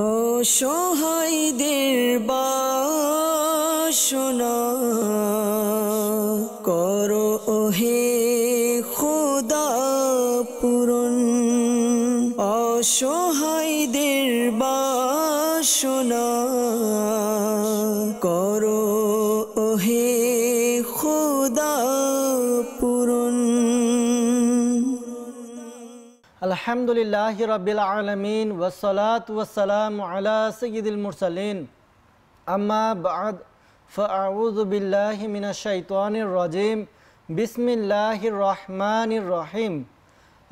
অসহায়দের বাসনা করো ওহে খোদা পূরণ। অসহায়দের বাসনা করো ওহে খোদা পূরণ। আলহামদুলিল্লাহি রাব্বিল আলামিন ওয়াসসালাতু ওয়াসসালামু আলা সাইয়্যিদিল মুরসালিন আম্মা বা'দ ফাআউযু বিল্লাহি মিনাশ শাইতানির রাজীম বিসমিল্লাহির রহমানির রহিম।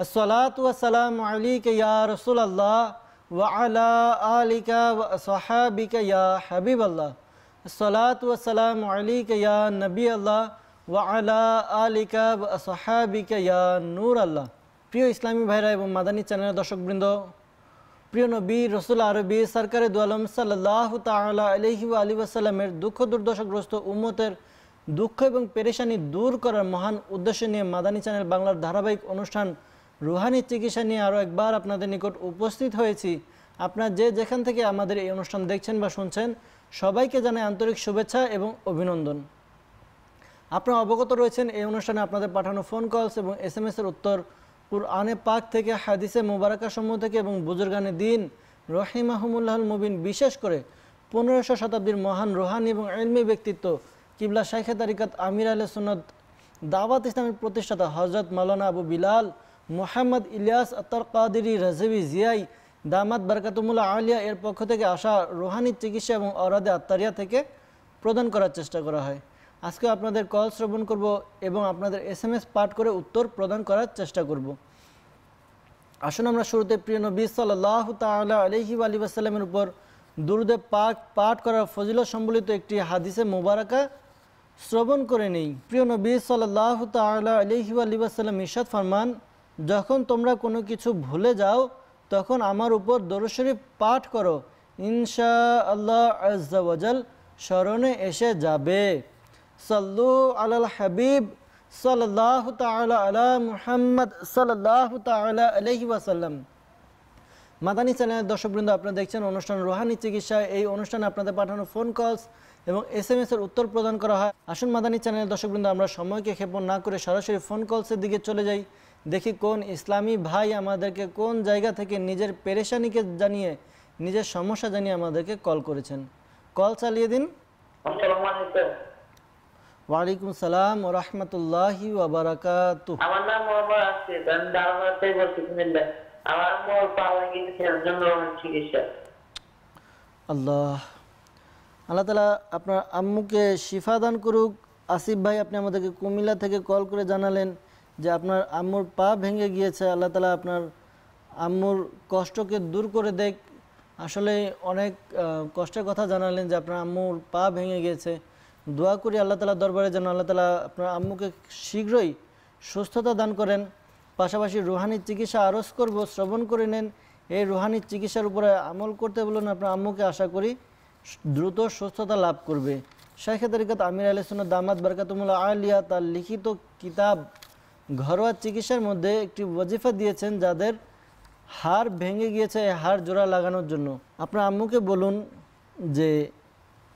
আসসালাতু ওয়াসসালামু আলাইকা ইয়া রাসূলুল্লাহ ওয়া আলা আলিকা ওয়া আসহাবিকা ইয়া হাবিবাল্লাহ। আসসালাতু ওয়াসসালামু আলাইকা ইয়া নবিয়াল্লাহ ওয়া আলা আলিকা ওয়া আসহাবিকা ইয়া নূরাল্লাহ। প্রিয় ইসলামী ভাইরা এবং মাদানী চ্যানেলের দর্শকবৃন্দ, প্রিয় নবী রসুল আরবি সরকারে দু আলম সাল্লাল্লাহু তাআলা আলাইহি ওয়া আলিহি ওয়াসাল্লামের দুঃখ দুর্দশাগ্রস্ত উম্মতের দুঃখ এবং পেরেশানি দূর করার মহান উদ্দেশ্য নিয়ে মাদানী চ্যানেল বাংলার ধারাবাহিক অনুষ্ঠান রুহানি চিকিৎসা নিয়ে আরও একবার আপনাদের নিকট উপস্থিত হয়েছি। আপনারা যে যেখান থেকে আমাদের এই অনুষ্ঠান দেখছেন বা শুনছেন, সবাইকে জানাই আন্তরিক শুভেচ্ছা এবং অভিনন্দন। আপনারা অবগত রয়েছেন এই অনুষ্ঠানে আপনাদের পাঠানো ফোন কলস এবং SMS-এর উত্তর কুরআনে পাক থেকে, হাদিসে মুবারাকা সমূহ থেকে এবং বুজুর্গানে দিন রহিমাহুমুল্লাহুল মুবিন, বিশেষ করে 1500 শতাব্দীর মহান রুহানি এবং ইলমি ব্যক্তিত্ব কিবলা শাইখে তারিকাত আমির আহলে সুন্নাত দাওয়াত ইসলামের প্রতিষ্ঠাতা হযরত মাওলানা আবু বিলাল মুহাম্মদ ইলিয়াস আত্তার কাদেরী রাজভী জিয়াই দামাত বারকাতুমুল্লাহ আলিয়া এর পক্ষ থেকে আসা রুহানি চিকিৎসা এবং অরাদে আত্তারিয়া থেকে প্রদান করার চেষ্টা করা হয়। আজকে আপনাদের কল শ্রবণ করব এবং আপনাদের SMS পাঠ করে উত্তর প্রদান করার চেষ্টা করব। আসুন আমরা শুরুতে প্রিয় নবী সাল্লাল্লাহু তাআলা আলাইহি ওয়া আলিহি ওয়াসাল্লামের উপর দুরূদে পাক পাঠ করার ফজিলত সম্বলিত একটি হাদিসে মুবারাকা শ্রবণ করে নেই। প্রিয় নবী সাল্লাল্লাহু তাআলা আলাইহি ওয়া আলিহি ওয়াসাল্লাম ইরশাদ ফরমান, যখন তোমরা কোনো কিছু ভুলে যাও তখন আমার উপর দরুদ শরীফ পাঠ করো, ইনশাআল্লাহ আযজা ওয়া জাল স্মরণে এসে যাবে। সাল্লু আলাল হাবিব সাল্লাল্লাহু তাআলা আলা মুহাম্মদ সাল্লাল্লাহু তাআলা আলাইহি ওয়াসাল্লাম। মাদানী চ্যানেলের দর্শকবৃন্দ, আপনারা দেখছেন অনুষ্ঠান রুহানি চিকিৎসা। এই অনুষ্ঠানে আপনাদের পাঠানো ফোন কলস এবং SMS-এর উত্তর প্রদান করা হয়। আসুন মাদানী চ্যানেলের দর্শকবৃন্দ, আমরা সময়কে ক্ষেপণ না করে সরাসরি ফোন কলসের দিকে চলে যাই। দেখি কোন ইসলামী ভাই আমাদেরকে কোন জায়গা থেকে নিজের পেরেশানিকে জানিয়ে, নিজের সমস্যা জানিয়ে আমাদেরকে কল করেছেন। কল চালিয়ে দিন। আসসালামু আলাইকুম। ওয়ালাইকুম সালাম ওয়া রাহমাতুল্লাহি ওয়া বারাকাতুহু। আমার নাম মোহাম্মদ আসিফ, আমি দারুণা থেকে বলছি। আমার মোর পাওয়া গিয়েছে এর জন্য চিকিৎসা। আল্লাহ তাআলা আপনার আম্মুকে শিফা দান করুক। আসিফ ভাই, আপনি আমাদেরকে কুমিল্লা থেকে কল করে জানালেন যে আপনার আম্মুর পা ভেঙে গিয়েছে। আল্লাহ তাআলা আপনার আম্মুর কষ্টকে দূর করে দেখ। আসলে অনেক কষ্টের কথা জানালেন যে আপনার আম্মুর পা ভেঙে গিয়েছে। দোয়া করি আল্লাহ তাআলা দরবারে যেন আল্লাহ তাআলা আপনার আম্মুকে শীঘ্রই সুস্থতা দান করেন। পাশাপাশি রুহানি চিকিৎসা আরজ করব, শ্রবণ করে নেন। এই রুহানি চিকিৎসার উপরে আমল করতে বলুন, আপনার আম্মুকে আশা করি দ্রুত সুস্থতা লাভ করবে। শাইখে তারিকাত আমির আহলে সুন্নাত দামাত বারকাতুমুল্লাহ আলিয়া তার লিখিত কিতাব ঘরোয়া চিকিৎসার মধ্যে একটি ওয়াজিফা দিয়েছেন, যাদের হাড় ভেঙে গিয়েছে এই হাড় জোড়া লাগানোর জন্য আপনার আম্মুকে বলুন যে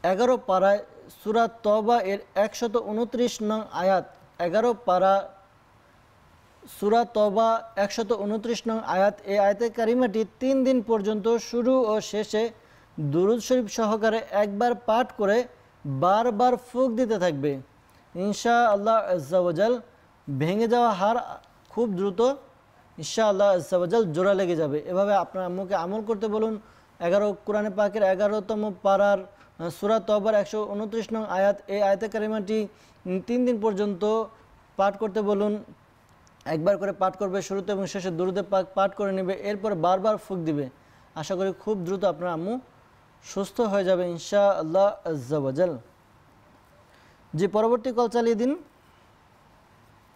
11 পারায় সূরা তওবা এর 129 নং আয়াত, 11 পারা সূরা তওবা 129 নং আয়াত, এই আয়াতে কারিমাটি 3 দিন পর্যন্ত শুরু ও শেষে দুরূদ শরীফ সহকারে একবার পাঠ করে বারবার ফুঁক দিতে থাকবে। ইনশাআল্লাহ আযজা ওয়া জাল ভেঙে যাওয়া হাড় খুব দ্রুত ইনশাআল্লাহ আযজা ওয়া জাল জোড়া লেগে যাবে। এভাবে আপনার আম্মুকে আমল করতে বলুন। 11 কোরআনে পাকের 11তম পারার সূরা তওবার 129 নং আয়াত, এই আয়াতে কারিমাটি 3 দিন পর্যন্ত পাঠ করতে বলুন। একবার করে পাঠ করবে, শুরুতে এবং শেষে দুরূদে পাক পাঠ করে নেবে, এরপর বারবার ফুঁক দিবে। আশা করি খুব দ্রুত আপনার আম্মু সুস্থ হয়ে যাবে ইনশাআল্লাহ আযজা ওয়া জাল। জি, পরবর্তী কল চালিয়ে দিন।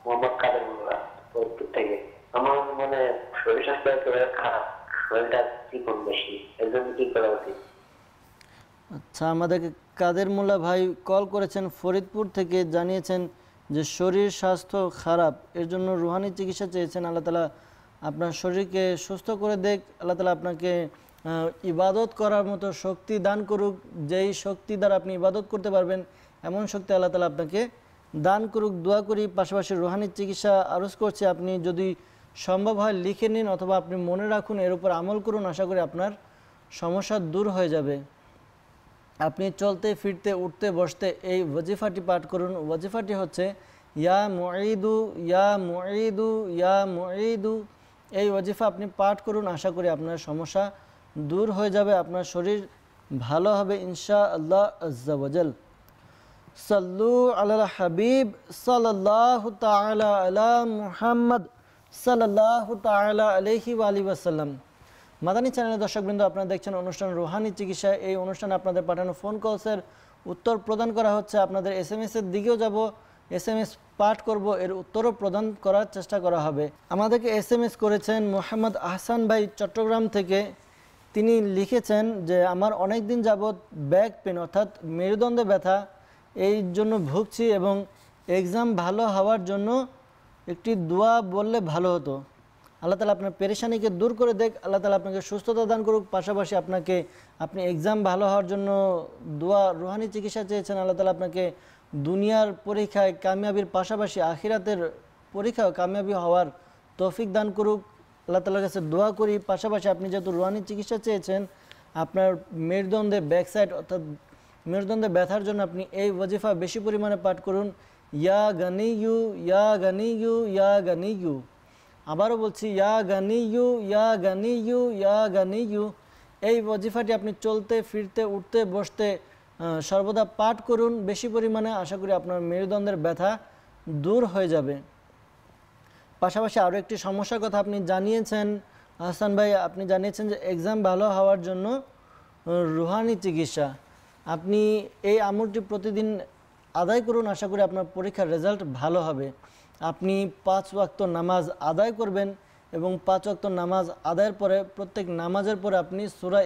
মোহাম্মদ কাদের মোল্লা ফরিদপুর থেকে। আমার মানে শরীর স্বাস্থ্য একেবারে খারাপ, শরীরটা চিকন বেশি, এর জন্য কি করা উচিত? আচ্ছা, আমাদেরকে কাদের মোল্লা ভাই কল করেছেন ফরিদপুর থেকে, জানিয়েছেন যে শরীর স্বাস্থ্য খারাপ, এর জন্য রুহানি চিকিৎসা চেয়েছেন। আল্লাহ তাআলা আপনার শরীরকে সুস্থ করে দেখ, আল্লাহ তাআলা আপনাকে ইবাদত করার মতো শক্তি দান করুক, যেই শক্তি দ্বারা আপনি ইবাদত করতে পারবেন এমন শক্তি আল্লাহ তাআলা আপনাকে দান করুক। দোয়া করি, পাশাপাশি রুহানি চিকিৎসা আরজ করছে, আপনি যদি সম্ভব হয় লিখে নিন অথবা আপনি মনে রাখুন, এর উপর আমল করুন, আশা করি আপনার সমস্যা দূর হয়ে যাবে। আপনি চলতে ফিরতে উঠতে বসতে এই ওয়াজিফাটি পাঠ করুন। ওয়াজিফাটি হচ্ছে ইয়া মুঈদু ইয়া মুঈদু ইয়া মুঈদু। এই ওয়াজিফা আপনি পাঠ করুন, আশা করি আপনার সমস্যা দূর হয়ে যাবে, আপনার শরীর ভালো হবে ইনশাআল্লাহ আজ্জা ওয়াজাল। সাল্লু আলাল হাবিব সাল্লাল্লাহু তাআলা আলা মুহাম্মদ সাল্লাল্লাহু তাআলা আলাইহি ওয়া আলিহি ওয়াসাল্লাম। মাদানী চ্যানেলের দর্শকবৃন্দ, আপনারা দেখছেন অনুষ্ঠান রুহানি চিকিৎসা। এই অনুষ্ঠানে আপনাদের পাঠানো ফোন কলসের উত্তর প্রদান করা হচ্ছে। আপনাদের SMS এর দিকেও যাব, SMS পাঠ করব, এর উত্তরও প্রদান করার চেষ্টা করা হবে। আমাদেরকে SMS করেছেন মোহাম্মদ আহসান ভাই চট্টগ্রাম থেকে। তিনি লিখেছেন যে আমার অনেক দিন যাবৎ ব্যাক পেন অর্থাৎ মেরুদণ্ডে ব্যথা, এই জন্য ভুগছি এবং এক্সাম ভালো হওয়ার জন্য একটি দোয়া বললে ভালো হতো। আল্লাহ তাআলা আপনার পেরেশানিকে দূর করে দেখ, আল্লাহ তাআলা আপনাকে সুস্থতা দান করুক। পাশাপাশি আপনি এক্সাম ভালো হওয়ার জন্য দোয়া রুহানি চিকিৎসা চেয়েছেন, আল্লাহ তাআলা আপনাকে দুনিয়ার পরীক্ষায় কামিয়াবির পাশাপাশি আখিরাতের পরীক্ষায় কামিয়াবি হওয়ার তৌফিক দান করুক। আল্লাহ তাআলার কাছে দোয়া করি। পাশাপাশি আপনি যেহেতু রুহানি চিকিৎসা চেয়েছেন, আপনার মেরুদণ্ডে ব্যাক সাইড অর্থাৎ মেরুদণ্ডে ব্যথার জন্য আপনি এই ওয়াজিফা বেশি পরিমাণে পাঠ করুন, ইয়া গানিয়ু ইয়া গানিয়ু ইয়া গানিয়ু। আবারও বলছি, ইয়া গানিয়ু ইয়া গানিয়ু ইয়া গানিয়ু। এই ওয়াজিফাটি আপনি চলতে ফিরতে উঠতে বসতে সর্বদা পাঠ করুন বেশি পরিমাণে, আশা করি আপনার মেরুদণ্ডের ব্যথা দূর হয়ে যাবে। পাশাপাশি আরও একটি সমস্যার কথা আপনি জানিয়েছেন আহসান ভাই, আপনি জানিয়েছেন যে এক্সাম ভালো হওয়ার জন্য রুহানি চিকিৎসা। আপনি এই আমলটি প্রতিদিন আদায় করুন, আশা করি আপনার পরীক্ষার রেজাল্ট ভালো হবে। আপনি 5 ওয়াক্ত নামাজ আদায় করবেন এবং 5 ওয়াক্ত নামাজ আদায়ের পরে প্রত্যেক নামাজের পরে আপনি সূরা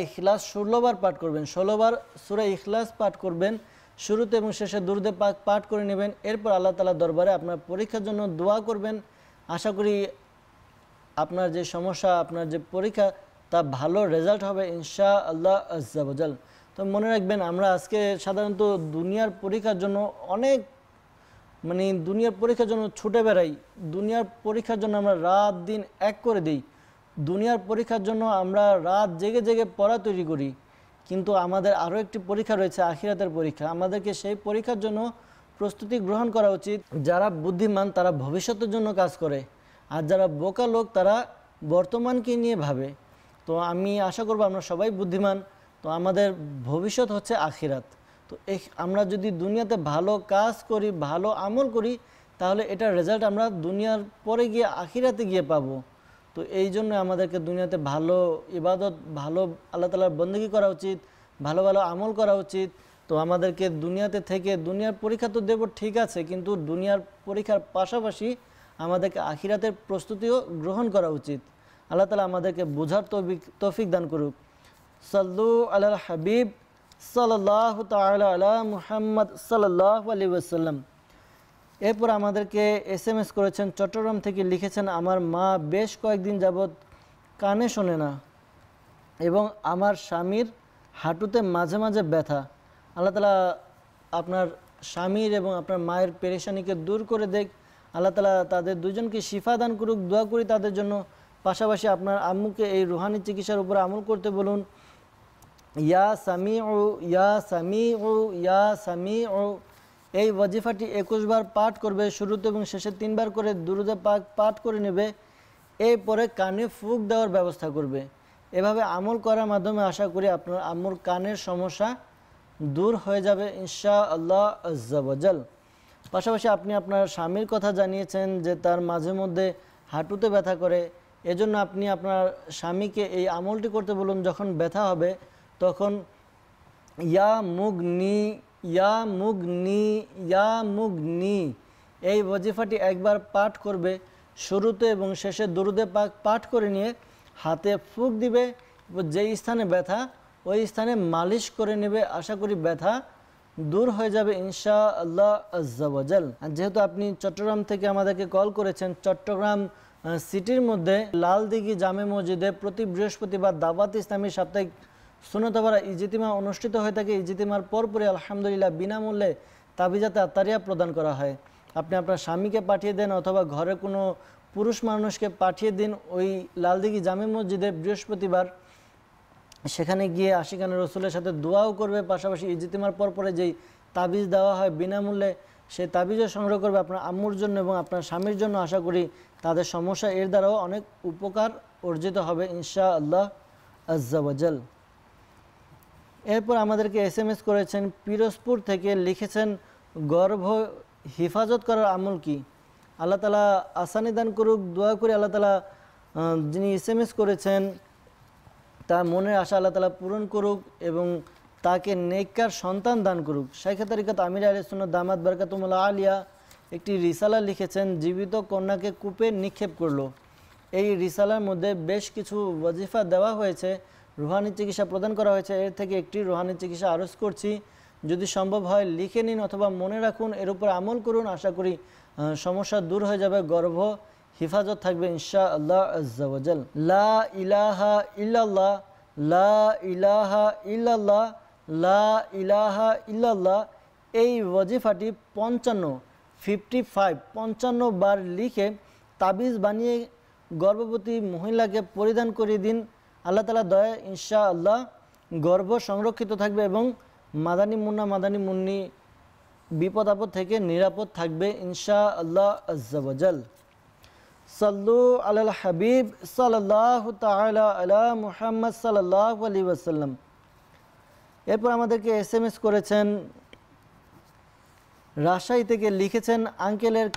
ইখলাস 16 বার পাঠ করবেন। 16 বার সূরা ইখলাস পাঠ করবেন, শুরুতে এবং শেষে দুরূদে পাক পাঠ করে নেবেন। এরপর আল্লাহ তাআলার দরবারে আপনার পরীক্ষার জন্য দোয়া করবেন। আশা করি আপনার যে সমস্যা, আপনার যে পরীক্ষা, তা ভালো রেজাল্ট হবে ইনশাআল্লাহ আজ্জা ওয়াজাল। তো মনে রাখবেন, আমরা আজকে সাধারণত দুনিয়ার পরীক্ষার জন্য দুনিয়ার পরীক্ষার জন্য ছুটে বেড়াই, দুনিয়ার পরীক্ষার জন্য আমরা রাত দিন এক করে দিই, দুনিয়ার পরীক্ষার জন্য আমরা রাত জেগে জেগে পড়া তৈরি করি। কিন্তু আমাদের আরও একটি পরীক্ষা রয়েছে, আখিরাতের পরীক্ষা। আমাদেরকে সেই পরীক্ষার জন্য প্রস্তুতি গ্রহণ করা উচিত। যারা বুদ্ধিমান তারা ভবিষ্যতের জন্য কাজ করে, আর যারা বোকা লোক তারা বর্তমানকে নিয়ে ভাবে। তো আমি আশা করব আমরা সবাই বুদ্ধিমান, তো আমাদের ভবিষ্যৎ হচ্ছে আখিরাত। তো আমরা যদি দুনিয়াতে ভালো কাজ করি, ভালো আমল করি, তাহলে এটার রেজাল্ট আমরা দুনিয়ার পরে গিয়ে আখিরাতে গিয়ে পাবো। তো এই জন্য আমাদেরকে দুনিয়াতে ভালো ইবাদত, ভালো আল্লাহ তাআলার বন্দেগী করা উচিত, ভালো ভালো আমল করা উচিত। তো আমাদেরকে দুনিয়াতে থেকে দুনিয়ার পরীক্ষা তো দেব ঠিক আছে, কিন্তু দুনিয়ার পরীক্ষার পাশাপাশি আমাদেরকে আখিরাতের প্রস্তুতিও গ্রহণ করা উচিত। আল্লাহ তাআলা আমাদেরকে বোঝার তৌফিক দান করুক। সাল্লু আলাল হাবিব সাল্লাল্লাহু তাআলা আলা মুহাম্মদ সাল্লাল্লাহু আলাইহি ওয়াসাল্লাম। এরপর আমাদেরকে SMS করেছেন চট্টগ্রাম থেকে, লিখেছেন আমার মা বেশ কয়েকদিন যাবৎ কানে শোনে না এবং আমার স্বামীর হাঁটুতে মাঝে মাঝে ব্যথা। আল্লাহ তাআলা আপনার স্বামীর এবং আপনার মায়ের পেরেশানিকে দূর করে দেখ, আল্লাহ তাআলা তাদের দুজনকে শিফা দান করুক। দোয়া করি তাদের জন্য। পাশাপাশি আপনার আম্মুকে এই রুহানি চিকিৎসার উপর আমল করতে বলুন। ইয়া সামিউ ইয়া সামিউ ইয়া সামিউ, এই ওয়াজিফাটি 21 বার পাঠ করবে, শুরুতে এবং শেষে 3 বার করে দুরূদে পাক পাঠ করে নেবে। এরপরে কানে ফুঁক দেওয়ার ব্যবস্থা করবে। এভাবে আমল করার মাধ্যমে আশা করি আপনার আম্মুর কানের সমস্যা দূর হয়ে যাবে ইনশাআল্লাহ আজ্জা ওয়াজাল। পাশাপাশি আপনি আপনার স্বামীর কথা জানিয়েছেন যে তার মাঝে মধ্যে হাঁটুতে ব্যথা করে, এজন্য আপনি আপনার স্বামীকে এই আমলটি করতে বলুন। যখন ব্যথা হবে তখন ইয়া মুগনি ইয়া মুগনি ইয়া মুগনি এই ওয়াজিফাটি একবার পাঠ করবে, শুরুতে এবং শেষে দুরূদে পাক পাঠ করে নিয়ে হাতে ফুঁক দিবে, যেই স্থানে ব্যথা ওই স্থানে মালিশ করে নেবে। আশা করি ব্যথা দূর হয়ে যাবে ইনশাআল্লাহ আজ্জা ওয়াজাল। যেহেতু আপনি চট্টগ্রাম থেকে আমাদেরকে কল করেছেন, চট্টগ্রাম সিটির মধ্যে লালদিঘি জামে মসজিদে প্রতি বৃহস্পতিবার দাওয়াত ইসলামী সাপ্তাহিক সুন্নতপাড়া ইজতিমা অনুষ্ঠিত হয়ে থাকে। ইজতিমার পরপরই আলহামদুলিল্লাহ বিনামূল্যে তাবিজাতে আত্তারিয়া প্রদান করা হয়। আপনি আপনার স্বামীকে পাঠিয়ে দেন অথবা ঘরে কোনো পুরুষ মানুষকে পাঠিয়ে দিন ওই লালদিঘি জামে মসজিদে বৃহস্পতিবার, সেখানে গিয়ে আশিকানে রসুলের সাথে দোয়াও করবে, পাশাপাশি ইজতিমার পরে যেই তাবিজ দেওয়া হয় বিনামূল্যে সেই তাবিজও সংগ্রহ করবে আপনার আম্মুর জন্য এবং আপনার স্বামীর জন্য। আশা করি তাদের সমস্যা এর দ্বারাও অনেক উপকার অর্জিত হবে ইনশাআল্লাহ আজ্জা ওয়াজাল। এরপর আমাদেরকে SMS করেছেন পিরোজপুর থেকে, লিখেছেন গর্ভ হিফাজত করার আমল কি? আল্লাহ তালা আসানি দান করুক, দোয়া করে আল্লাহ তালা যিনি SMS করেছেন তার মনের আশা আল্লাহ তালা পূরণ করুক এবং তাকে নেককার সন্তান দান করুক। শাইখে তরিকত আমির আহলে সুন্নাত দামাত বারকাতুমুল্লাহ আলিয়া একটি রিসালা লিখেছেন, জীবিত কন্যাকে কূপে নিক্ষেপ করলো। এই রিসালার মধ্যে বেশ কিছু ওয়াজিফা দেওয়া হয়েছে, রুহানি চিকিৎসা প্রদান করা হয়েছে। এর থেকে একটি রুহানি চিকিৎসা আরজ করছি, যদি সম্ভব হয় লিখে নিন অথবা মনে রাখুন, এর উপর আমল করুন। আশা করি সমস্যা দূর হয়ে যাবে, গর্ভ হিফাজত থাকবে ইনশাআল্লাহ আজ্জা ওয়াজাল। লা ইলাহা ইল্লাল্লাহ, লা ইলাহা ইল্লাল্লাহ, লা ইলাহা ইল্লাল্লাহ, এই ওয়াজিফাটি 55 বার লিখে তাবিজ বানিয়ে গর্ভবতী মহিলাকে পরিধান করিয়ে দিন। আল্লাহ তাআলা দয়া ইনশাআল্লাহ গর্ভ সংরক্ষিত থাকবে এবং মাদানী মুন্না মাদানী মুন্নি বিপদ আপদ থেকে নিরাপদ থাকবে ইনশাআল্লাহ আজ্জা ওয়াজাল। সাল্লু আলাল হাবিব সাল্লাল্লাহু তাআলা আলা মুহাম্মদ সাল্লাল্লাহু আলাইহি ওয়াসাল্লাম। এরপর আমাদেরকে SMS করেছেন রাজশাহী থেকে, লিখেছেন আঙ্কেলের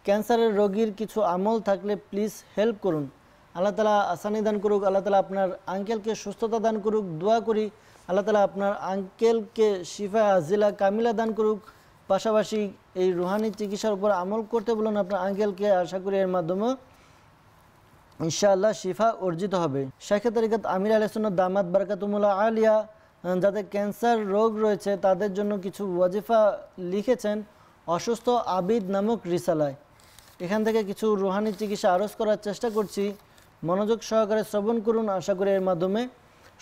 ক্যান্সারের রোগীর কিছু আমল থাকলে প্লিজ হেল্প করুন। আল্লাহ তালা আসানি দান করুক, আল্লাহ তালা আপনার আঙ্কেলকে সুস্থতা দান করুক। দোয়া করি আল্লাহ তালা আপনার আঙ্কেলকে শিফা আজিলা কামিলা দান করুক। পাশাপাশি এই রুহানি চিকিৎসার উপর আমল করতে বলুন আপনার আঙ্কেলকে। আশা করি এর মাধ্যমে ইনশাআল্লাহ শিফা অর্জিত হবে। শাইখে তরিকত আমির আহলে সুন্নাত দামাত বারকাতুমুল্লাহ আলিয়া যাদের ক্যান্সার রোগ রয়েছে তাদের জন্য কিছু ওয়াজিফা লিখেছেন অসুস্থ আবিদ নামক রিসালায়। এখান থেকে কিছু রুহানি চিকিৎসা আরজ করার চেষ্টা করছি, মনোযোগ সহকারে শ্রবণ করুন। আশা করি এর মাধ্যমে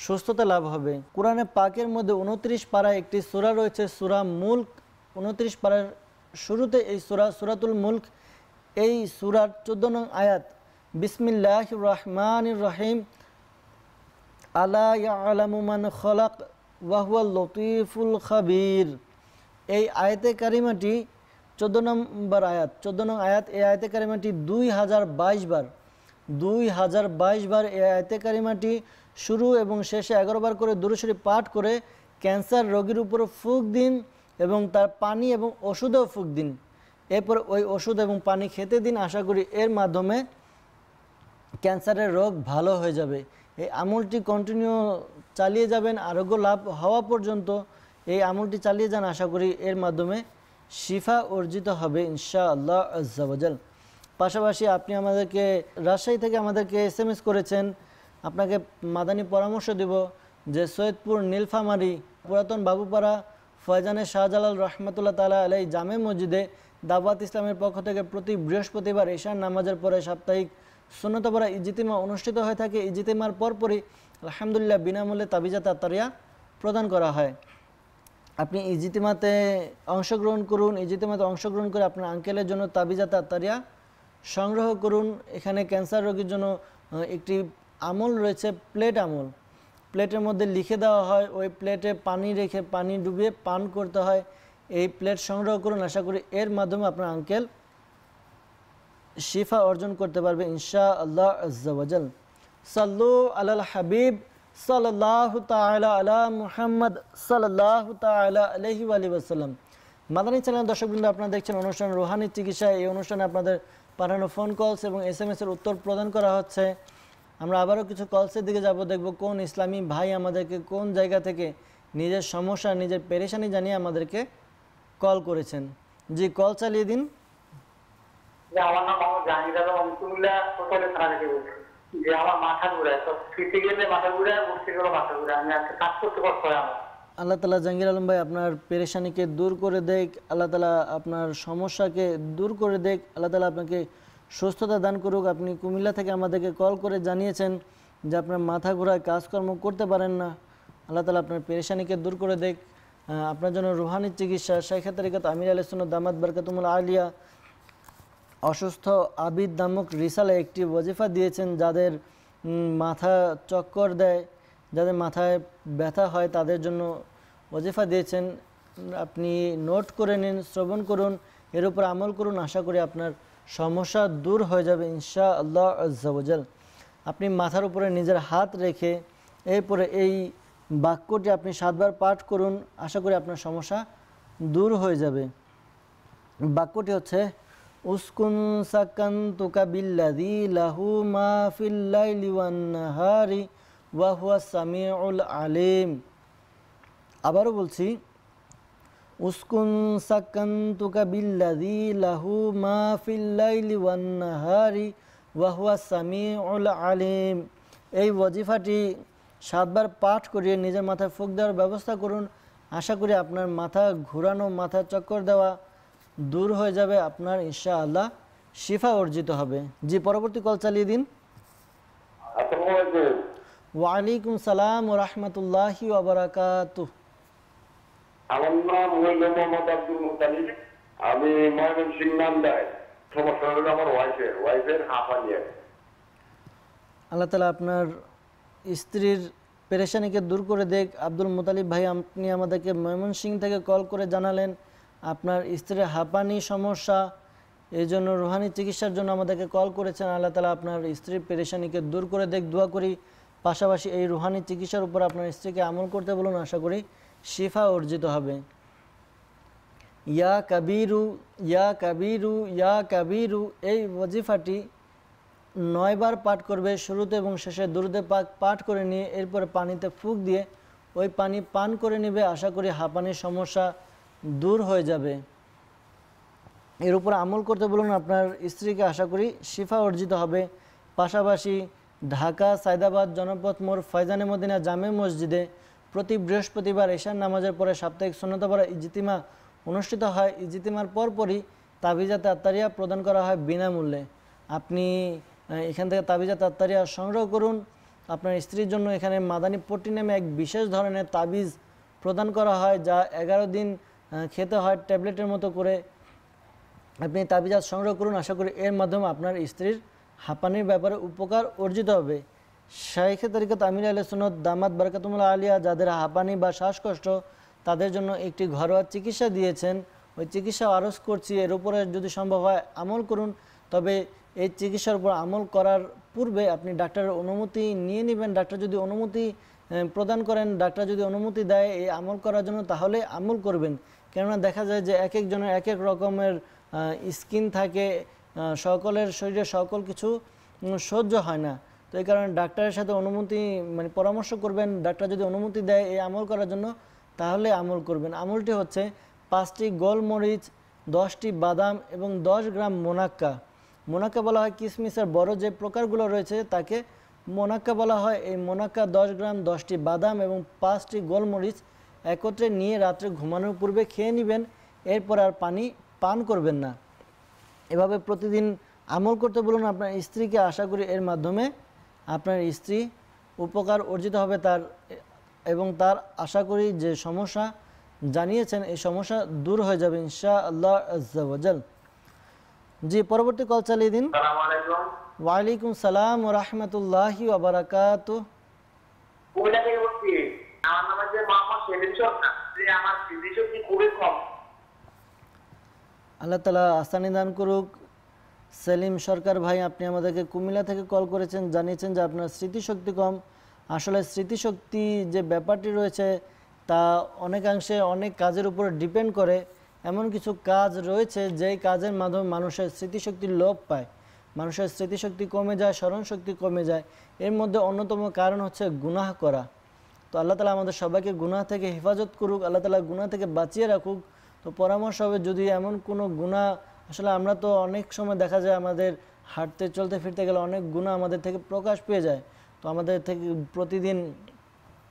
সুস্থতা লাভ হবে। কোরআনে পাকের মধ্যে 29 পারায় একটি সূরা রয়েছে, সূরা মুলক। 29 পারার শুরুতে এই সূরাতুল মুলক, এই সূরার 14 নং আয়াত, বিসমিল্লাহির রহমানির রহিম, আলা ইয়ালামু মান খালাক ওয়া হুয়াল লতীফুল খাবীর। এই আয়াতে কারিমাটি 14 নম্বর আয়াত, 14 নং আয়াত। এই আয়াতে কারিমাটি 2022 বার এই আয়াতে কারিমাটি শুরু এবং শেষে 11 বার করে দুরূদ শরীফ পাঠ করে ক্যান্সার রোগীর উপর ফুঁক দিন এবং তার পানি এবং ওষুধেও ফুঁক দিন। এরপর ওই ওষুধ এবং পানি খেতে দিন। আশা করি এর মাধ্যমে ক্যান্সারের রোগ ভালো হয়ে যাবে। এই আমলটি কন্টিনিউ চালিয়ে যাবেন আরোগ্য লাভ হওয়া পর্যন্ত। এই আমলটি চালিয়ে যান, আশা করি এর মাধ্যমে শিফা অর্জিত হবে ইনশাআল্লাহ আজ্জা ওয়াজাল। পাশাপাশি আপনি আমাদেরকে রাজশাহী থেকে আমাদেরকে SMS করেছেন, আপনাকে মাদানী পরামর্শ দেব যে সৈয়দপুর নীলফামারী পুরাতন বাবুপাড়া ফয়জানে শাহজালাল রহমতুল্লাহ তাআলা আলাইহি জামে মসজিদে দাওয়াত ইসলামের পক্ষ থেকে প্রতি বৃহস্পতিবার ঈশার নামাজের পরে সাপ্তাহিক সুন্নতপাড়া ইজতিমা অনুষ্ঠিত হয়ে থাকে। ইজতিমার পরপরই আলহামদুলিল্লাহ বিনামূল্যে তাবিজাত আত্তারিয়া প্রদান করা হয়। আপনি ইজতিমাতে অংশগ্রহণ করুন, ইজতিমাতে অংশগ্রহণ করে আপনার আঙ্কেলের জন্য তাবিজাত আত্তারিয়া সংগ্রহ করুন। এখানে ক্যান্সার রোগীর জন্য একটি আমল রয়েছে, প্লেট আমল। প্লেটের মধ্যে লিখে দেওয়া হয়, ওই প্লেটে পানি রেখে পানি ডুবিয়ে পান করতে হয়। এই প্লেট সংগ্রহ করুন, আশা করি এর মাধ্যমে আপনার আঙ্কেল শিফা অর্জন করতে পারবে ইনশাআল্লাহ আজ্জা ওয়াজাল। সাল্লু আলাল হাবিব সাল্লাল্লাহু তাআলা আলা মুহাম্মদ সাল্লাল্লাহু তাআলা আলাইহি ওয়াসাল্লাম। মাদানী চ্যানেল দর্শকবৃন্দ, আপনারা দেখছেন অনুষ্ঠান রুহানি চিকিৎসা। এই অনুষ্ঠানে আপনাদের পাঠানো ফোন কলস এবং SMS এর উত্তর প্রদান করা হচ্ছে। আমরা আবারও কিছু কলসের দিকে যাব, দেখব কোন ইসলামী ভাই আমাদেরকে কোন জায়গা থেকে নিজের সমস্যা নিজের পেরেশানি জানিয়ে আমাদেরকে কল করেছেন। জি, কল চালিয়ে দিন। আমার নাম মোহাম্মদ জাহাঙ্গীর আলম, আমি কুমিল্লা কোতোয়ালি থানা থেকে বলছি। যে আমার মাথা ঘুরায়, তো ফিরতে গেলে মাথা ঘুরায়, বসতে গেলে মাথা ঘুরায়, আমি আজকে কাজ করতে কষ্ট হয় আমার। আল্লাহ তালা জাহাঙ্গীর আলম ভাই আপনার পেরেশানিকে দূর করে দেখ, আল্লাহ তালা আপনার সমস্যাকে দূর করে দেখ, আল্লাহ তালা আপনাকে সুস্থতা দান করুক। আপনি কুমিল্লা থেকে আমাদেরকে কল করে জানিয়েছেন যে আপনার মাথা ঘোরায় কাজকর্ম করতে পারেন না। আল্লাহ তালা আপনার পেরেশানিকে দূর করে দেখ। আপনার জন্য রুহানি চিকিৎসা শাইখে তরিকত আমির আলাইহিস সুন্নাত দামাত বারকাতুল আলিয়া অসুস্থ আবিদ নামক রিসালে একটি ওয়াজিফা দিয়েছেন। যাদের মাথা চক্কর দেয়, যাদের মাথায় ব্যথা হয়, তাদের জন্য ওয়াজিফা দিয়েছেন। আপনি নোট করে নিন, শ্রবণ করুন, এর উপর আমল করুন। আশা করি আপনার সমস্যা দূর হয়ে যাবে ইনশাআল্লাহ আজ্জা ওয়াজাল। আপনি মাথার উপরে নিজের হাত রেখে এরপরে এই বাক্যটি আপনি 7 বার পাঠ করুন। আশা করি আপনার সমস্যা দূর হয়ে যাবে। বাক্যটি হচ্ছে উসকুন সাকান্তুকা বিল্লাযী লাহু মা ফিল লাইলি ওয়ান নাহারি ওয়া হুয়াস সামিউল আলিম। আবারও বলছি, উসকুন সাকান্তুকা বিল্লাযী লাহু মা ফিল লাইলি ওয়ান নাহারি ওয়া হুয়াস সামিউল আলিম। এই ওয়াজিফাটি 7 বার পাঠ করিয়ে নিজের মাথায় ফুঁক দেওয়ার ব্যবস্থা করুন। আশা করি আপনার মাথা ঘোরানো, মাথা চক্কর দেওয়া দূর হয়ে যাবে, আপনার ইনশাআল্লাহ শিফা অর্জিত হবে। জি, পরবর্তী কল চালিয়ে দিন। ওয়ালাইকুম সালাম ওয়া রাহমাতুল্লাহি ওয়া বারাকাতুহু। আমার নাম হইল মোহাম্মদ আব্দুল মুতালিব। আমি ময়মনসিংহ নান্দায়। সমস্যা হলো আমার ওয়াইফের হাঁপানিয়া। আল্লাহ তালা আপনার স্ত্রীর পেরেশানিকে দূর করে দেখ। আব্দুল মুতালিব ভাই, আপনি আমাদেরকে ময়মনসিংহ থেকে কল করে জানালেন আপনার স্ত্রীর হাঁপানি সমস্যা, এই জন্য রুহানি চিকিৎসার জন্য আমাদেরকে কল করেছেন। আল্লাহ তালা আপনার স্ত্রীর পেরেশানিকে দূর করে দেখ, দোয়া করি। পাশাপাশি এই রুহানি চিকিৎসার উপর আপনার স্ত্রীকে আমল করতে বলুন, আশা করি শিফা অর্জিত হবে। ইয়া কাবিরু ইয়া কাবিরু ইয়া কাবিরু এই ওয়াজিফাটি 9 বার পাঠ করবে। শুরুতে এবং শেষে দুরুদে পাক পাঠ করে নিয়ে এরপরে পানিতে ফুঁক দিয়ে ওই পানি পান করে নেবে। আশা করি হাঁপানির সমস্যা দূর হয়ে যাবে। এর উপর আমল করতে বলুন আপনার স্ত্রীকে, আশা করি শিফা অর্জিত হবে। পাশাপাশি ঢাকা সায়দাবাদ জনপথ মোড় ফয়জানে মদিনা জামে মসজিদে প্রতি বৃহস্পতিবার এশার নামাজের পরে সাপ্তাহিক সুন্নত পড়া ইজতিমা অনুষ্ঠিত হয়। ইজতিমার পরপরই তাবিজাত আত্তারিয়া প্রদান করা হয় বিনামূল্যে। আপনি এখান থেকে তাবিজাত আত্তারিয়া সংগ্রহ করুন। আপনার স্ত্রীর জন্য এখানে মাদানী পট্টি নামে এক বিশেষ ধরনের তাবিজ প্রদান করা হয়, যা 11 দিন খেতে হয় ট্যাবলেটের মতো করে। আপনি তাবিজাত সংগ্রহ করুন। আশা করি এর মাধ্যমে আপনার স্ত্রীর হাঁপানির ব্যাপারে উপকার অর্জিত হবে। শাইখে তরিকত আমির আলাইহিস সুন্নাত দামাত বারকাতুল আলিয়া যাদের হাঁপানি বা শ্বাসকষ্ট, তাদের জন্য একটি ঘরোয়া চিকিৎসা দিয়েছেন। ওই চিকিৎসা আরজ করছি, এর উপরে যদি সম্ভব হয় আমল করুন। তবে এই চিকিৎসার উপর আমল করার পূর্বে আপনি ডাক্তারের অনুমতি নিয়ে নেবেন। ডাক্তার যদি অনুমতি প্রদান করেন, ডাক্তার যদি অনুমতি দেয় এই আমল করার জন্য, তাহলে আমল করবেন। কেননা দেখা যায় যে এক একজনের এক এক রকমের স্কিন থাকে, সকলের শরীরে সকল কিছু সহ্য হয় না। তো এই কারণে ডাক্তারের সাথে অনুমতি পরামর্শ করবেন। ডাক্তার যদি অনুমতি দেয় এই আমল করার জন্য, তাহলে আমল করবেন। আমলটি হচ্ছে 5টি গোলমরিচ, 10টি বাদাম এবং 10 গ্রাম মোনাক্কা। মোনাক্কা বলা হয় কিশমিশের বড় যে প্রকারগুলো রয়েছে তাকে মোনাক্কা বলা হয়। এই মোনাক্কা 10 গ্রাম, 10টি বাদাম এবং 5টি গোলমরিচ একত্রে নিয়ে রাত্রে ঘুমানোর পূর্বে খেয়ে নেবেন। এরপর আর পানি পান করবেন না। এভাবে প্রতিদিন আমল করতে বলুন আপনার স্ত্রীকে। আশা করি এর মাধ্যমে আপনার স্ত্রী উপকার অর্জিত হবে তার, এবং তার আশা করি যে সমস্যা জানিয়েছেন এই সমস্যা দূর হয়ে যাবে ইনশাআল্লাহ আজ্জা ওয়াজাল। জি, পরবর্তী কল চালিয়ে দিন। আসসালামু আলাইকুম। ওয়ালাইকুম সালাম ওয়া রাহমাতুল্লাহি ওয়া বারাকাতুহু। কোথা থেকে বলছি? আমার নাম হচ্ছে মোহাম্মদ সেলিম সরকার। আমার স্মৃতিশক্তি খুবই কম। আল্লাহ তাআলা আসানি দান করুক। সেলিম সরকার ভাই, আপনি আমাদেরকে কুমিল্লা থেকে কল করেছেন, জানিয়েছেন যে আপনার স্মৃতিশক্তি কম। আসলে স্মৃতিশক্তি যে ব্যাপারটি রয়েছে তা অনেকাংশে অনেক কাজের উপর ডিপেন্ড করে। এমন কিছু কাজ রয়েছে যেই কাজের মাধ্যমে মানুষের স্মৃতিশক্তির লোপ পায়, মানুষের স্মৃতিশক্তি কমে যায়, স্মরণশক্তি কমে যায়। এর মধ্যে অন্যতম কারণ হচ্ছে গুনাহ করা। তো আল্লাহ তাআলা আমাদের সবাইকে গুনাহ থেকে হেফাজত করুক, আল্লাহ তাআলা গুনাহ থেকে বাঁচিয়ে রাখুক। তো পরামর্শ হবে, যদি এমন কোনো গুনাহ, আসলে আমরা তো অনেক সময় দেখা যায় আমাদের হাঁটতে চলতে ফিরতে গেলে অনেক গুনাহ আমাদের থেকে প্রকাশ পেয়ে যায়। তো আমাদের থেকে প্রতিদিন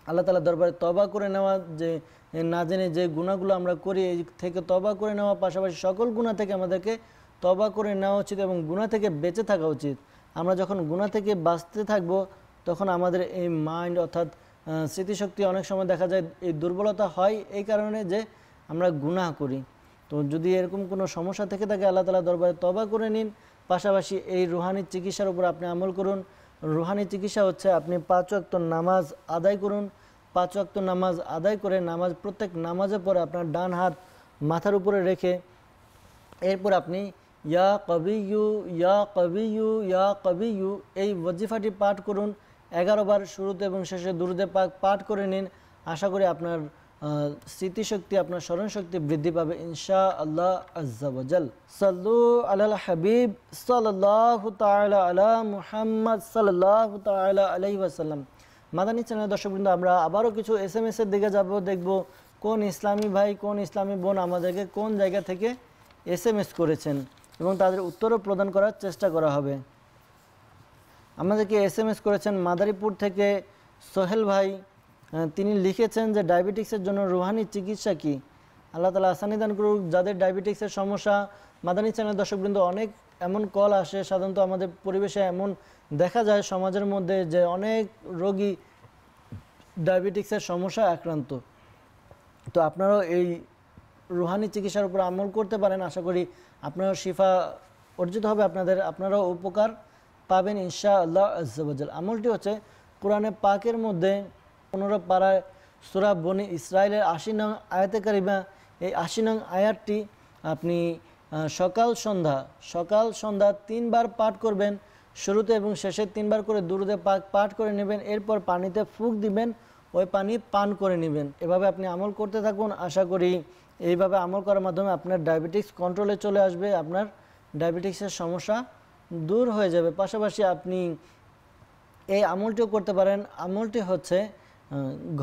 আল্লাহ তাআলা দরবারে তওবা করে নেওয়া, যে না জেনে যে গুনাহগুলো আমরা করি এই থেকে তওবা করে নেওয়া, পাশাপাশি সকল গুনাহ থেকে আমাদেরকে তওবা করে নেওয়া উচিত এবং গুনাহ থেকে বেঁচে থাকা উচিত। আমরা যখন গুনাহ থেকে বাঁচতে থাকব তখন আমাদের এই মাইন্ড অর্থাৎ স্মৃতিশক্তি অনেক সময় দেখা যায় এই দুর্বলতা হয় এই কারণে যে আমরা গুনাহ করি। তো যদি এরকম কোনো সমস্যা থেকে থাকে আল্লাহ তাআলা দরবারে তওবা করে নিন। পাশাপাশি এই রুহানি চিকিৎসার উপর আপনি আমল করুন। রুহানি চিকিৎসা হচ্ছে আপনি 5 ওয়াক্ত নামাজ আদায় করুন। 5 ওয়াক্ত নামাজ আদায় করে প্রত্যেক নামাজের পরে আপনার ডান হাত মাথার উপরে রেখে এরপর আপনি ইয়া কবিয়ু ইয়া কবিয়ু ইয়া কবিয়ু এই ওয়াজিফাটি পাঠ করুন 11 বার। শুরুতে এবং শেষে দুরূদে পাক পাঠ করে নিন। আশা করি আপনার স্মৃতিশক্তি, আপনার স্মরণশক্তি বৃদ্ধি পাবে ইনশাআল্লাহ আজ্জা ওয়া জাল। সাল্লু আলাল হাবিব সাল্লাল্লাহু তাআলা আলা মুহাম্মদ সাল্লাল্লাহু তাআলা আলাইহি ওয়াসাল্লাম। মাদানী চ্যানেলের দর্শকবৃন্দ, আমরা আবারও কিছু SMS এর দিকে যাব, দেখব কোন ইসলামী ভাই, কোন ইসলামী বোন আমাদেরকে কোন জায়গা থেকে SMS করেছেন এবং তাদের উত্তরও প্রদান করার চেষ্টা করা হবে। আমাদেরকে SMS করেছেন মাদারীপুর থেকে সোহেল ভাই। তিনি লিখেছেন যে ডায়াবেটিক্সের জন্য রুহানি চিকিৎসা কি? আল্লাহ তাআলা আসানি দান করুক। যাদের ডায়াবেটিক্সের সমস্যা, মাদানী চ্যানেলের দর্শকবৃন্দ, অনেক এমন কল আসে, সাধারণত আমাদের পরিবেশে এমন দেখা যায় সমাজের মধ্যে যে অনেক রোগী ডায়াবেটিক্সের সমস্যা আক্রান্ত। তো আপনারাও এই রুহানি চিকিৎসার উপর আমল করতে পারেন। আশা করি আপনারও শিফা অর্জিত হবে, আপনারাও উপকার পাবেন ইনশাআল্লাহ আজ্জা ওয়া জাল। আমলটি হচ্ছে কোরআনে পাকের মধ্যে 15 পারায় সূরা বনি ইসরাইলের 80 নং আয়াতে কারিমা, এই 80 নং আয়াতটি আপনি সকাল সন্ধ্যা 3 বার পাঠ করবেন। শুরুতে এবং শেষে 3 বার করে দুরূদে পাক পাঠ করে নেবেন। এরপর পানিতে ফুঁক দিবেন, ওই পানি পান করে নেবেন। এভাবে আপনি আমল করতে থাকুন। আশা করি এইভাবে আমল করার মাধ্যমে আপনার ডায়াবেটিক্স কন্ট্রোলে চলে আসবে, আপনার ডায়াবেটিক্সের সমস্যা দূর হয়ে যাবে। পাশাপাশি আপনি এই আমলটিও করতে পারেন। আমলটি হচ্ছে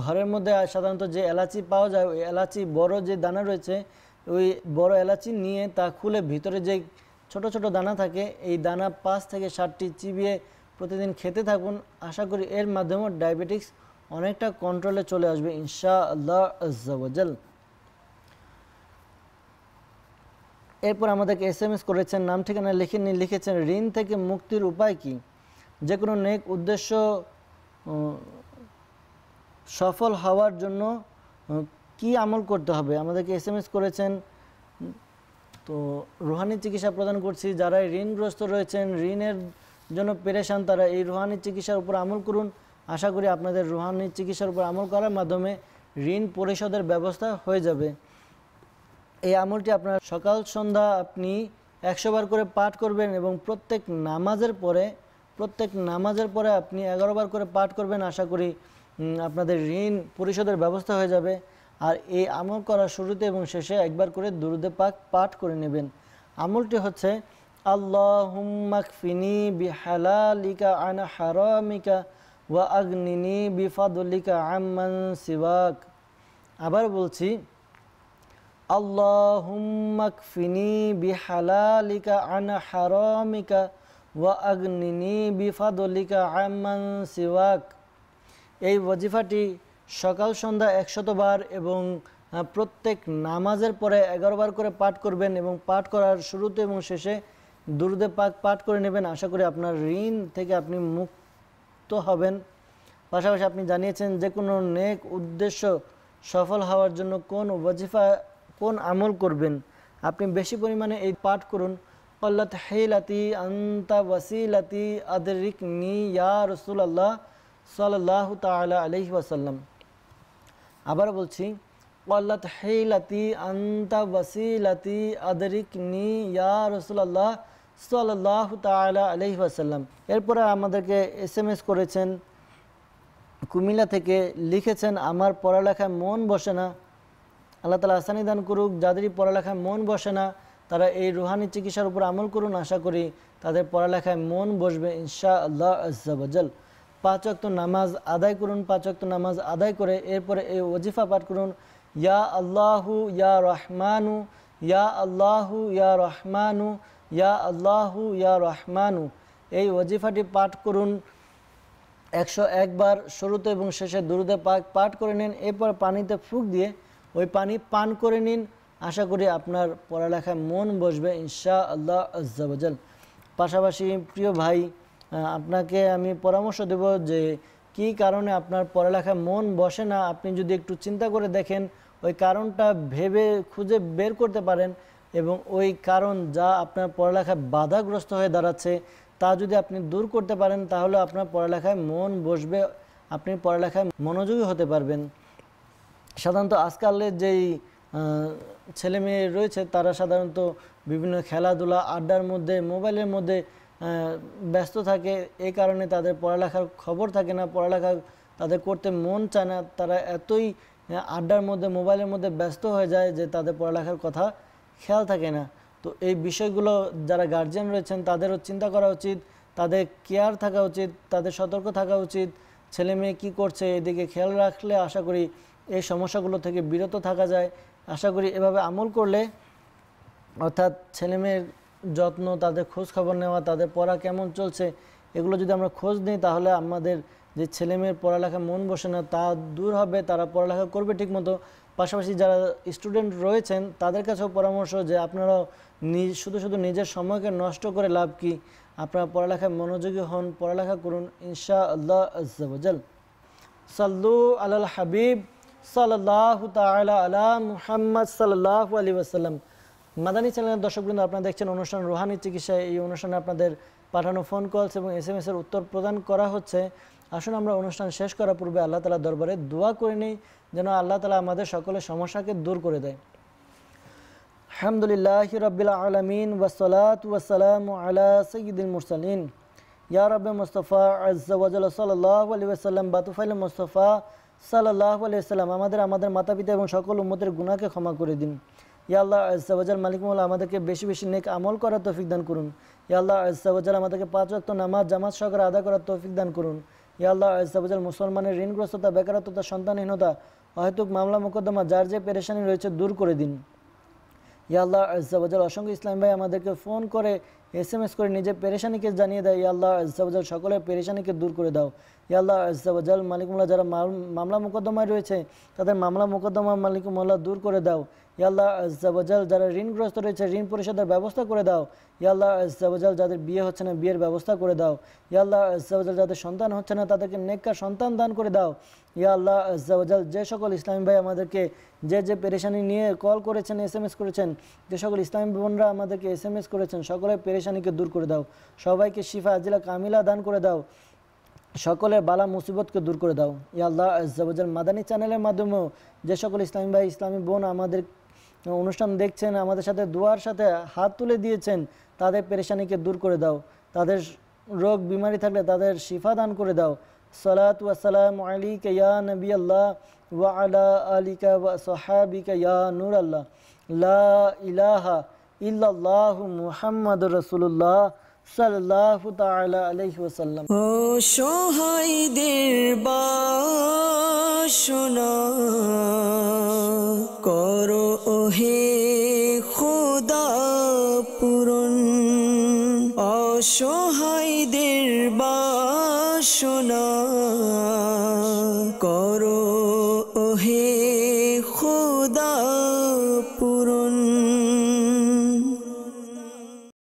ঘরের মধ্যে সাধারণত যে এলাচি পাওয়া যায়, ওই এলাচি বড় যে দানা রয়েছে, ওই বড় এলাচি নিয়ে তা খুলে ভিতরে যে ছোট ছোট দানা থাকে, এই দানা 5 থেকে 7টি চিবিয়ে প্রতিদিন খেতে থাকুন। আশা করি এর মাধ্যমে ডায়াবেটিক্স অনেকটা কন্ট্রোলে চলে আসবে ইনশাআল্লাহ আজ্জা ওয়া জাল। এরপর আমাদেরকে SMS করেছেন, নাম ঠিকানা লিখেননি, লিখেছেন ঋণ থেকে মুক্তির উপায় কি? যে কোনো নেক উদ্দেশ্য সফল হওয়ার জন্য কি আমল করতে হবে? আমাদেরকে SMS করেছেন। তো রুহানি চিকিৎসা প্রদান করছি। যারা ঋণগ্রস্ত রয়েছেন, ঋণের জন্য পেরেশান, তারা এই রুহানি চিকিৎসার উপর আমল করুন। আশা করি আপনাদের রুহানি চিকিৎসার উপর আমল করার মাধ্যমে ঋণ পরিশোধের ব্যবস্থা হয়ে যাবে। এই আমলটি আপনার সকাল সন্ধ্যা আপনি 100 বার করে পাঠ করবেন এবং প্রত্যেক নামাজের পরে আপনি 11 বার করে পাঠ করবেন। আশা করি আপনাদের ঋণ পরিশোধের ব্যবস্থা হয়ে যাবে। আর এই আমল করার শুরুতে এবং শেষে একবার করে দুরূদে পাক পাঠ করে নেবেন। আমলটি হচ্ছে আল্লাহুম্মা কফিনি বিহালালিকা আন হারামিকা ওয়া আগনিনি বিফাদলিকা আম্মান সিওয়াক। আবার বলছি, আল্লাহুম্মা কফিনি বিহালালিকা আন হারামিকা ওয়া আগনিনি বিফাদলিকা আম্মান সিওয়াক। এই ওয়াজিফাটি সকাল সন্ধ্যা 100 বার এবং প্রত্যেক নামাজের পরে 11 বার করে পাঠ করবেন এবং পাঠ করার শুরুতে এবং শেষে দুরূদে পাক পাঠ করে নেবেন। আশা করি আপনার ঋণ থেকে আপনি মুক্ত হবেন। পাশাপাশি আপনি জানিয়েছেন যে কোনো নেক উদ্দেশ্য সফল হওয়ার জন্য কোন ওয়াজিফা, কোন আমল করবেন। আপনি বেশি পরিমাণে এই পাঠ করুন, আল্লাহ তাহিলাতি আন্তা ওয়াসিলাতি আদরিকনি ইয়া রাসূলুল্লাহ সাল্লাল্লাহু তাআলা আলাইহি ওয়াসাল্লাম। আবার বলছি, আল্লাহ তাহিলাতি আন্তা ওয়াসিলাতি আদরিকনি ইয়া রাসূলুল্লাহ সাল্লাল্লাহু তাআলা আলাইহি ওয়াসাল্লাম। এরপরে আমাদেরকে SMS করেছেন কুমিল্লা থেকে, লিখেছেন আমার পড়ালেখায় মন বসে না। আল্লাহ তাআলা আসানি দান করুক। যাদেরই পড়ালেখায় মন বসে না তারা এই রুহানি চিকিৎসার উপর আমল করুন। আশা করি তাদের পড়ালেখায় মন বসবে ইনশাআল্লাহ আজ্জা ওয়া জাল। 5 ওয়াক্ত নামাজ আদায় করুন। 5 ওয়াক্ত নামাজ আদায় করে এরপরে এই ওয়াজিফা পাঠ করুন, ইয়া আল্লাহু ইয়া রহমানু, ইয়া আল্লাহু ইয়া রহমানু, ইয়া আল্লাহু ইয়া রহমানু। এই ওয়াজিফাটি পাঠ করুন 101 বার। শুরুতে এবং শেষে দুরূদে পাক পাঠ করে নিন। এরপর পানিতে ফুঁক দিয়ে ওই পানি পান করে নিন। আশা করি আপনার পড়ালেখায় মন বসবে ইনশাআল্লাহ আজ্জা ওয়াজাল। পাশাপাশি প্রিয় ভাই, আপনাকে আমি পরামর্শ দেব যে কী কারণে আপনার পড়ালেখায় মন বসে না, আপনি যদি একটু চিন্তা করে দেখেন, ওই কারণটা ভেবে খুঁজে বের করতে পারেন এবং ওই কারণ যা আপনার পড়ালেখায় বাধাগ্রস্ত হয়ে দাঁড়াচ্ছে তা যদি আপনি দূর করতে পারেন, তাহলে আপনার পড়ালেখায় মন বসবে, আপনি পড়ালেখায় মনোযোগী হতে পারবেন। সাধারণত আজকালের যেই ছেলে মেয়ে রয়েছে তারা সাধারণত বিভিন্ন খেলাধুলা, আড্ডার মধ্যে, মোবাইলের মধ্যে ব্যস্ত থাকে। এই কারণে তাদের পড়ালেখার খবর থাকে না, পড়ালেখা তাদের করতে মন চায় না। তারা এতই আড্ডার মধ্যে, মোবাইলের মধ্যে ব্যস্ত হয়ে যায় যে তাদের পড়ালেখার কথা খেয়াল থাকে না। তো এই বিষয়গুলো যারা গার্জিয়ান রয়েছেন তাদেরও চিন্তা করা উচিত, তাদের কেয়ার থাকা উচিত, তাদের সতর্ক থাকা উচিত। ছেলে মেয়ে কী করছে এদিকে খেয়াল রাখলে আশা করি এই সমস্যাগুলো থেকে বিরত থাকা যায়। আশা করি এভাবে আমল করলে, অর্থাৎ ছেলে মেয়ের যত্ন, তাদের খোঁজ খবর নেওয়া, তাদের পড়া কেমন চলছে এগুলো যদি আমরা খোঁজ নিই, তাহলে আমাদের যে ছেলে মেয়ের পড়ালেখা মন বসে না তা দূর হবে, তারা পড়ালেখা করবে ঠিকমতো। পাশাপাশি যারা স্টুডেন্ট রয়েছেন তাদের কাছেও পরামর্শ যে আপনারাও শুধু শুধু নিজের সময়কে নষ্ট করে লাভ কি, আপনারা পড়ালেখায় মনোযোগী হন, পড়ালেখা করুন ইনশাআল্লাহ আজ্জা ওয়াজাল। সাল্লু আলাল হাবিব সাল্লাল্লাহু তাআলা আলা মুহাম্মদ সাল্লাল্লাহু আলাইহি ওয়াসাল্লাম। মাদানী চ্যানেলের দর্শকবৃন্দ, আপনারা দেখছেন অনুষ্ঠান রুহানি চিকিৎসা। এই অনুষ্ঠানে আপনাদের পাঠানো ফোন কলস এবং SMS এর উত্তর প্রদান করা হচ্ছে। আসুন আমরা অনুষ্ঠান শেষ করার পূর্বে আল্লাহ তাআলার দরবারে দোয়া করে নিই, যেন আল্লাহ তাআলা আমাদের সকলের সমস্যাকে দূর করে দেয়। আলহামদুলিল্লাহি রাব্বিল আলামিন ওয়াসসালাতু ওয়াসসালামু আলা সাইয়্যিদিল মুরসালিন ইয়া রাব্বে মুস্তাফা আজ্জা ওয়া জাল্লা সাল্লাল্লাহু আলাইহি ওয়াসাল্লাম বাতুফাইল মুস্তাফা সাল্লাল্লাহু আলাইহি ওয়াসাল্লাম। আমাদের মাতা পিতা এবং সকল উম্মতের গুনাহকে ক্ষমা করে দিন। ইয়া আল্লাহ আজ্জা ওয়া জাল, মালিক মওলা আমাদেরকে বেশি বেশি নেক আমল করার তৌফিক দান করুন। ইয়া আল্লাহ আজ্জা ওয়া জাল, আমাদেরকে 5 ওয়াক্ত নামাজ জামাত সহকারে আদায় করার তৌফিক দান করুন। ইয়া আল্লাহ আজ্জা ওয়া জাল, মুসলমানের ঋণগ্রস্ততা, বেকারত্বতা, সন্তানহীনতা, অহেতুক মামলা মোকদ্দমা, যার যে পেরেশানি রয়েছে দূর করে দিন। ইয়া আল্লাহ আজ্জা ওয়া জাল, অসংখ্য ইসলাম ভাই আমাদেরকে ফোন করে, SMS করে নিজের পেরেশানিকে জানিয়ে দেয়। ইয়া আল্লাহ আজ্জা ওয়া জাল, সকলের পেরেশানিকে দূর করে দাও। ইয়া আল্লাহ আজ্জা ওয়া জাল, মালিক মওলা যারা মামলা মোকদ্দমায় রয়েছে তাদের মামলা মোকদ্দমা মালিক মওলা দূর করে দাও। ইয়া আল্লাহ আজ্জা ওয়া জাল, যারা ঋণগ্রস্ত রয়েছে ঋণ পরিশোধের ব্যবস্থা করে দাও। ইয়া আল্লাহ আজ্জা ওয়া জাল, যাদের বিয়ে হচ্ছে না বিয়ের ব্যবস্থা করে দাও। ইয়া আল্লাহ আজ্জা ওয়া জাল, যাদের সন্তান হচ্ছে না তাদেরকে নেককার সন্তান দান করে দাও। ইয়া আল্লাহ আজ্জা ওয়া জাল, যে সকল ইসলামী ভাই আমাদেরকে যে পেরেশানি নিয়ে কল করেছেন, SMS করেছেন, যে সকল ইসলামী বোনরা আমাদেরকে SMS করেছেন, সকলের পেরেশানিকে দূর করে দাও। সবাইকে শিফা আজিলা কামিলা দান করে দাও। সকলের বালা মুসিবতকে দূর করে দাও। ইয়া আল্লাহ আজ্জা ওয়া জাল, মাদানী চ্যানেলের মাধ্যমেও যে সকল ইসলামী ভাই ইসলামী বোন আমাদের অনুষ্ঠান দেখছেন, আমাদের সাথে দোয়ার সাথে হাত তুলে দিয়েছেন, তাদের পেরেশানিকে দূর করে দাও। তাদের রোগ বিমারি থাকলে তাদের শিফা দান করে দাও। সালাতু ওয়া সালামু আলাইকা ইয়া নবী আল্লাহ ওয়া আলা আলিকা ওয়া সাহাবিকা ইয়া নূর আল্লাহ। লা ইলাহা ইল্লাল্লাহু মুহাম্মাদুর রাসূলুল্লাহ সাল্লাল্লাহু তাআলা আলাইহি ওয়াসাল্লাম। ও সহায়দের বাসনা করো ওহে খোদা পূরণ, অসহায়দের বাসনা